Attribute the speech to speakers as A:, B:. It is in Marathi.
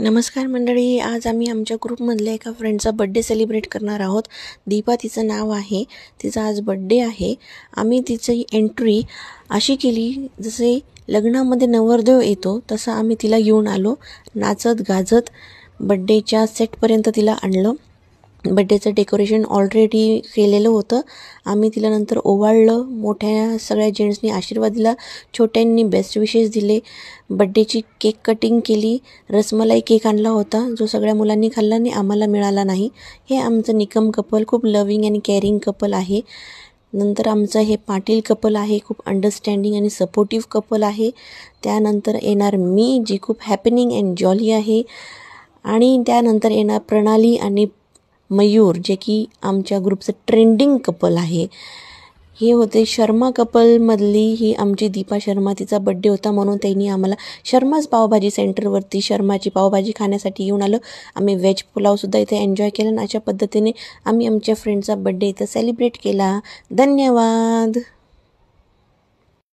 A: नमस्कार मंडळी, आज आम्ही आमच्या ग्रुपमधल्या एका फ्रेंडचा बड्डे सेलिब्रेट करणार आहोत. दीपा तिचं नाव आहे. तिचा आज बड्डे आहे. आम्ही तिची एंट्री अशी केली जसे लग्नामध्ये नवरदेव येतो तसं आम्ही तिला घेऊन आलो. नाचत गाजत बड्डेच्या सेटपर्यंत तिला आणलं. बड्डेचं डेकोरेशन ऑलरेडी केलेलं होतं. आम्ही तिला नंतर ओवाळलं. मोठ्या सगळ्या जेंट्सनी आशीर्वाद दिला, छोट्यांनी बेस्ट विशेस दिले. बड्डेची केक कटिंग केली. रसमलाई केक आणला होता जो सगळ्या मुलांनी खाल्ला आणि आम्हाला मिळाला नाही. हे आमचं निकम कपल खूप लविंग आणि केअरिंग कपल आहे. नंतर आमचं हे पाटील कपल आहे, खूप अंडरस्टँडिंग आणि सपोर्टिव्ह कपल आहे. त्यानंतर येणार मी, जी खूप हॅपनिंग अँड जॉली आहे. आणि त्यानंतर येणार प्रणाली आणि मयूर, जे की आमच्या ग्रुपचं ट्रेंडिंग कपल आहे. हे होते शर्मा कपलमधली ही आमची दीपा शर्मा. तिचा बड्डे होता म्हणून त्यांनी आम्हाला शर्माच पावभाजी सेंटरवरती शर्माची पावभाजी खाण्यासाठी घेऊन आलं. आम्ही व्हेज पुलावसुद्धा इथे एन्जॉय केला आणि अशा पद्धतीने आम्ही आमच्या फ्रेंडचा बड्डे इथं सेलिब्रेट केला. धन्यवाद.